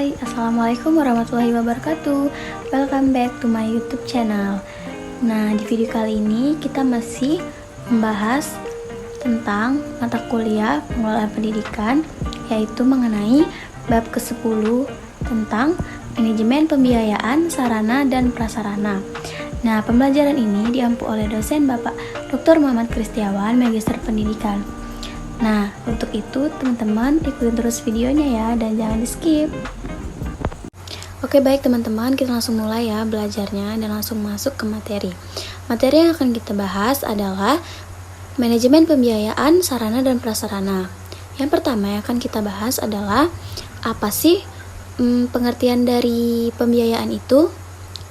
Hai, Assalamualaikum warahmatullahi wabarakatuh. Welcome back to my YouTube channel. Nah, di video kali ini kita masih membahas tentang mata kuliah pengelolaan pendidikan, yaitu mengenai bab ke-10 tentang manajemen pembiayaan sarana dan prasarana. Nah, pembelajaran ini diampu oleh dosen Bapak Dr. Muhammad Kristiawan, Magister Pendidikan. Nah, untuk itu teman-teman ikutin terus videonya ya, dan jangan di skip. Oke, baik teman-teman, kita langsung mulai ya belajarnya dan langsung masuk ke materi. Materi yang akan kita bahas adalah manajemen pembiayaan sarana dan prasarana. Yang pertama yang akan kita bahas adalah apa sih pengertian dari pembiayaan itu?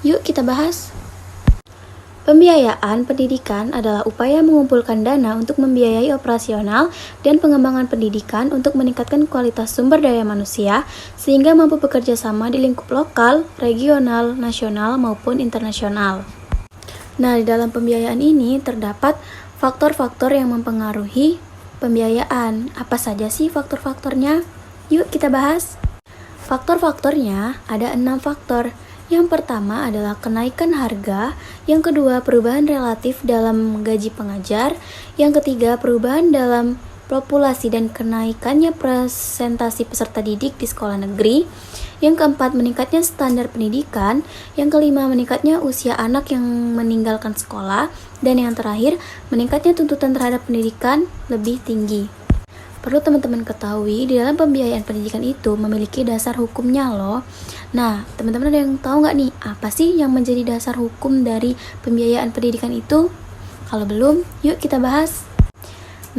Yuk kita bahas. Pembiayaan pendidikan adalah upaya mengumpulkan dana untuk membiayai operasional dan pengembangan pendidikan untuk meningkatkan kualitas sumber daya manusia sehingga mampu bekerja sama di lingkup lokal, regional, nasional, maupun internasional. Nah, di dalam pembiayaan ini terdapat faktor-faktor yang mempengaruhi pembiayaan. Apa saja sih faktor-faktornya? Yuk kita bahas. Faktor-faktornya ada 6 faktor. Yang pertama adalah kenaikan harga, yang kedua perubahan relatif dalam gaji pengajar, yang ketiga perubahan dalam populasi dan kenaikannya presentasi peserta didik di sekolah negeri, yang keempat meningkatnya standar pendidikan, yang kelima meningkatnya usia anak yang meninggalkan sekolah, dan yang terakhir meningkatnya tuntutan terhadap pendidikan lebih tinggi. Perlu teman-teman ketahui, di dalam pembiayaan pendidikan itu memiliki dasar hukumnya loh. Nah, teman-teman ada yang tahu nggak nih, apa sih yang menjadi dasar hukum dari pembiayaan pendidikan itu? Kalau belum, yuk kita bahas.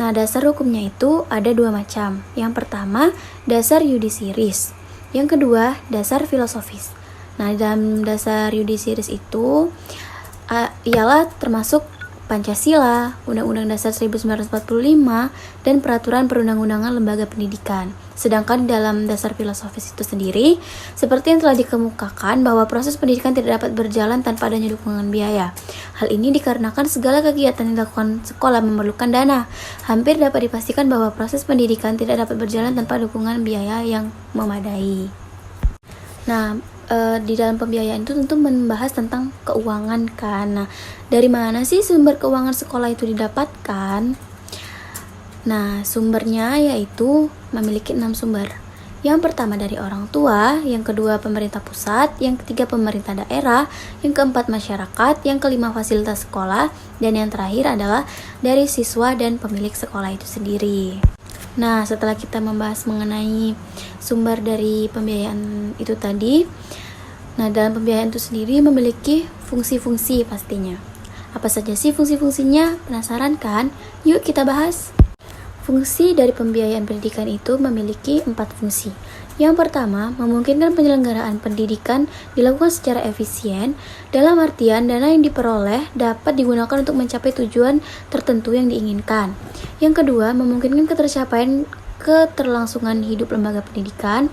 Nah, dasar hukumnya itu ada 2 macam. Yang pertama, dasar yudisiris. Yang kedua, dasar filosofis. Nah, dalam dasar yudisiris itu ialah termasuk Pancasila, Undang-Undang Dasar 1945, dan Peraturan Perundang-undangan Lembaga Pendidikan. Sedangkan dalam dasar filosofis itu sendiri, seperti yang telah dikemukakan bahwa proses pendidikan tidak dapat berjalan tanpa adanya dukungan biaya. Hal ini dikarenakan segala kegiatan yang dilakukan sekolah memerlukan dana. Hampir dapat dipastikan bahwa proses pendidikan tidak dapat berjalan tanpa dukungan biaya yang memadai. Nah, di dalam pembiayaan itu tentu membahas tentang keuangan kan. Nah, dari mana sih sumber keuangan sekolah itu didapatkan? Nah, sumbernya yaitu memiliki 6 sumber. Yang pertama dari orang tua, yang kedua pemerintah pusat, yang ketiga pemerintah daerah, yang keempat masyarakat, yang kelima fasilitas sekolah, dan yang terakhir adalah dari siswa dan pemilik sekolah itu sendiri. Nah, setelah kita membahas mengenai sumber dari pembiayaan itu tadi, nah dalam pembiayaan itu sendiri memiliki fungsi-fungsi pastinya. Apa saja sih fungsi-fungsinya? Penasaran kan? Yuk kita bahas. Fungsi dari pembiayaan pendidikan itu memiliki 4 fungsi. Yang pertama, memungkinkan penyelenggaraan pendidikan dilakukan secara efisien, dalam artian dana yang diperoleh dapat digunakan untuk mencapai tujuan tertentu yang diinginkan. Yang kedua, memungkinkan ketercapaian keterlangsungan hidup lembaga pendidikan.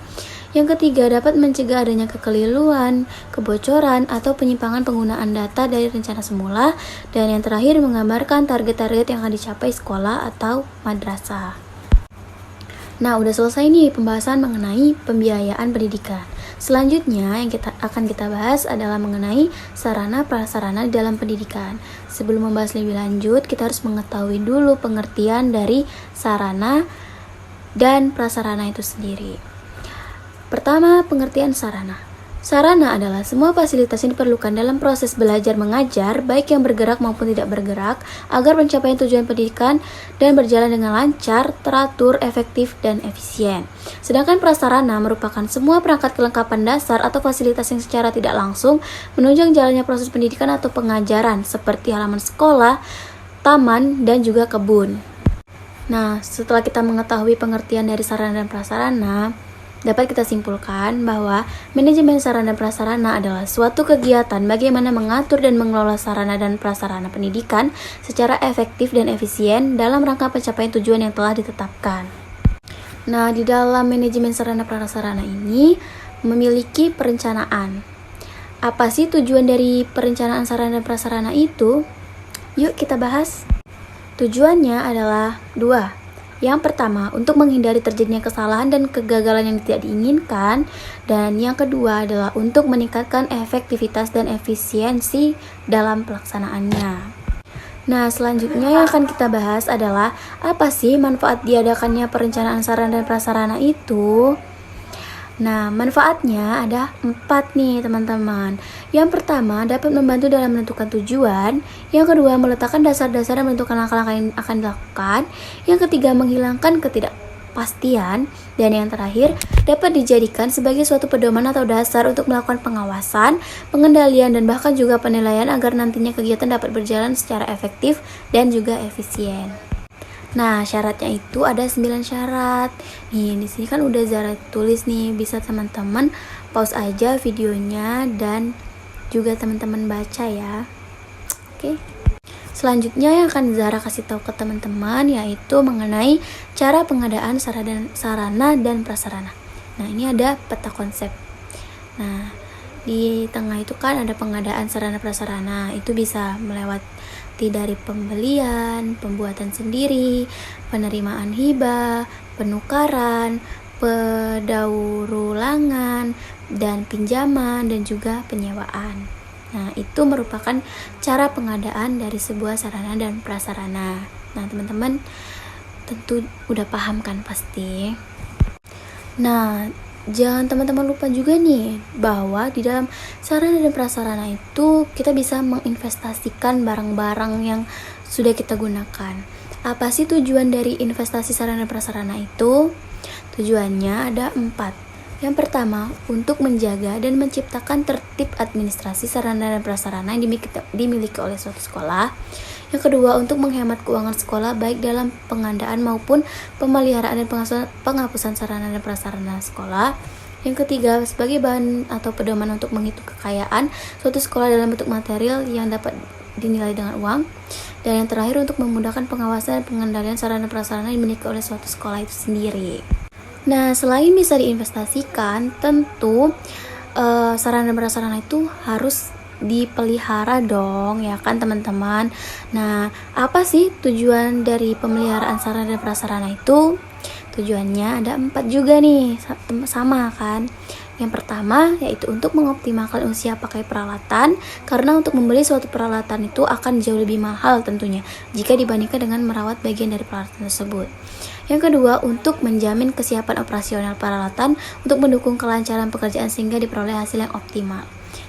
Yang ketiga, dapat mencegah adanya kekeliruan, kebocoran, atau penyimpangan penggunaan data dari rencana semula. Dan yang terakhir, menggambarkan target-target yang akan dicapai sekolah atau madrasah. Nah, udah selesai nih pembahasan mengenai pembiayaan pendidikan. Selanjutnya yang akan kita bahas adalah mengenai sarana prasarana di dalam pendidikan. Sebelum membahas lebih lanjut, kita harus mengetahui dulu pengertian dari sarana dan prasarana itu sendiri. Pertama, pengertian sarana. Sarana adalah semua fasilitas yang diperlukan dalam proses belajar mengajar, baik yang bergerak maupun tidak bergerak, agar pencapaian tujuan pendidikan dan berjalan dengan lancar, teratur, efektif, dan efisien. Sedangkan prasarana merupakan semua perangkat kelengkapan dasar atau fasilitas yang secara tidak langsung menunjang jalannya proses pendidikan atau pengajaran, seperti halaman sekolah, taman, dan juga kebun. Nah, setelah kita mengetahui pengertian dari sarana dan prasarana, dapat kita simpulkan bahwa manajemen sarana dan prasarana adalah suatu kegiatan bagaimana mengatur dan mengelola sarana dan prasarana pendidikan secara efektif dan efisien dalam rangka pencapaian tujuan yang telah ditetapkan. Nah, di dalam manajemen sarana prasarana ini memiliki perencanaan. Apa sih tujuan dari perencanaan sarana dan prasarana itu? Yuk kita bahas. Tujuannya adalah 2. Yang pertama, untuk menghindari terjadinya kesalahan dan kegagalan yang tidak diinginkan. Dan yang kedua adalah untuk meningkatkan efektivitas dan efisiensi dalam pelaksanaannya. Nah, selanjutnya yang akan kita bahas adalah apa sih manfaat diadakannya perencanaan sarana dan prasarana itu? Nah, manfaatnya ada 4 nih teman-teman. Yang pertama, dapat membantu dalam menentukan tujuan. Yang kedua, meletakkan dasar-dasar dan menentukan langkah-langkah yang akan dilakukan. Yang ketiga, menghilangkan ketidakpastian. Dan yang terakhir, dapat dijadikan sebagai suatu pedoman atau dasar untuk melakukan pengawasan, pengendalian, dan bahkan juga penilaian agar nantinya kegiatan dapat berjalan secara efektif dan juga efisien. Nah, syaratnya itu ada 9 syarat. Nih, di sini kan udah Zara tulis nih, bisa teman-teman pause aja videonya dan juga teman-teman baca ya. Oke. Selanjutnya yang akan Zara kasih tahu ke teman-teman yaitu mengenai cara pengadaan sarana dan prasarana. Nah, ini ada peta konsep. Nah, di tengah itu kan ada pengadaan sarana prasarana. Itu bisa melewati dari pembelian, pembuatan sendiri, penerimaan hibah, penukaran, pendaurulangan, dan pinjaman, dan juga penyewaan. Nah, itu merupakan cara pengadaan dari sebuah sarana dan prasarana. Nah, teman-teman tentu udah paham kan pasti. Nah, jangan teman-teman lupa juga nih bahwa di dalam sarana dan prasarana itu kita bisa menginvestasikan barang-barang yang sudah kita gunakan. Apa sih tujuan dari investasi sarana dan prasarana itu? Tujuannya ada 4. Yang pertama, untuk menjaga dan menciptakan tertib administrasi sarana dan prasarana yang dimiliki oleh suatu sekolah. Yang kedua, untuk menghemat keuangan sekolah baik dalam pengadaan maupun pemeliharaan dan penghapusan sarana dan prasarana sekolah. Yang ketiga, sebagai bahan atau pedoman untuk menghitung kekayaan suatu sekolah dalam bentuk material yang dapat dinilai dengan uang. Dan yang terakhir, untuk memudahkan pengawasan dan pengendalian sarana dan prasarana yang dimiliki oleh suatu sekolah itu sendiri. Nah, selain bisa diinvestasikan, tentu sarana dan prasarana itu harus dipelihara dong, ya kan teman-teman. Nah, apa sih tujuan dari pemeliharaan sarana dan prasarana itu? Tujuannya ada 4 juga nih, sama kan. Yang pertama yaitu untuk mengoptimalkan usia pakai peralatan, karena untuk membeli suatu peralatan itu akan jauh lebih mahal tentunya jika dibandingkan dengan merawat bagian dari peralatan tersebut. Yang kedua, untuk menjamin kesiapan operasional peralatan untuk mendukung kelancaran pekerjaan sehingga diperoleh hasil yang optimal.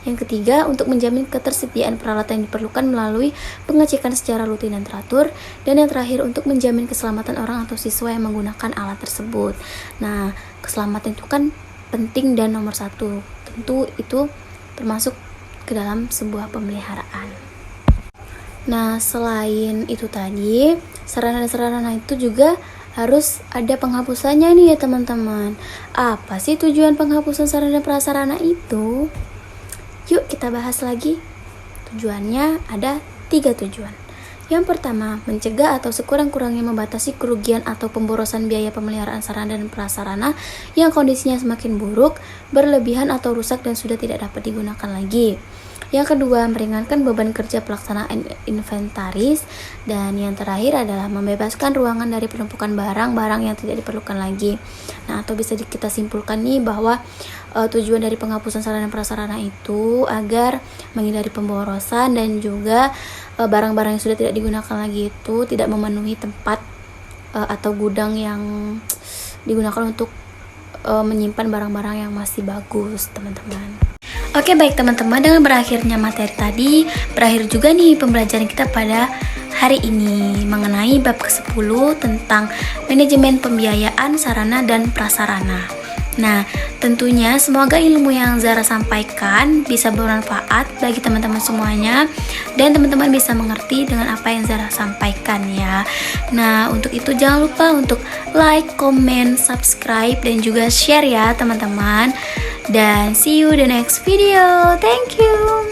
Yang ketiga, untuk menjamin ketersediaan peralatan yang diperlukan melalui pengecekan secara rutin dan teratur. Dan yang terakhir, untuk menjamin keselamatan orang atau siswa yang menggunakan alat tersebut. Nah, keselamatan itu kan penting dan nomor 1. Tentu itu termasuk ke dalam sebuah pemeliharaan. Nah, selain itu tadi, sarana itu juga harus ada penghapusannya nih ya teman-teman. Apa sih tujuan penghapusan sarana dan prasarana itu? Yuk kita bahas lagi. Tujuannya ada 3 tujuan. Yang pertama, mencegah atau sekurang-kurangnya membatasi kerugian atau pemborosan biaya pemeliharaan sarana dan prasarana yang kondisinya semakin buruk, berlebihan atau rusak dan sudah tidak dapat digunakan lagi. Yang kedua, meringankan beban kerja pelaksanaan inventaris. Dan yang terakhir adalah membebaskan ruangan dari penumpukan barang-barang yang tidak diperlukan lagi. Nah, atau bisa kita simpulkan nih bahwa tujuan dari penghapusan sarana dan prasarana itu agar menghindari pemborosan dan juga barang-barang yang sudah tidak digunakan lagi itu tidak memenuhi tempat atau gudang yang digunakan untuk menyimpan barang-barang yang masih bagus, teman-teman. Oke, baik teman-teman, dengan berakhirnya materi tadi, berakhir juga nih pembelajaran kita pada hari ini mengenai bab ke-10 tentang manajemen pembiayaan sarana dan prasarana. Nah, tentunya semoga ilmu yang Zara sampaikan bisa bermanfaat bagi teman-teman semuanya dan teman-teman bisa mengerti dengan apa yang Zara sampaikan ya. Nah, untuk itu jangan lupa untuk like, comment, subscribe, dan juga share ya teman-teman. Dan see you the next video. Thank you.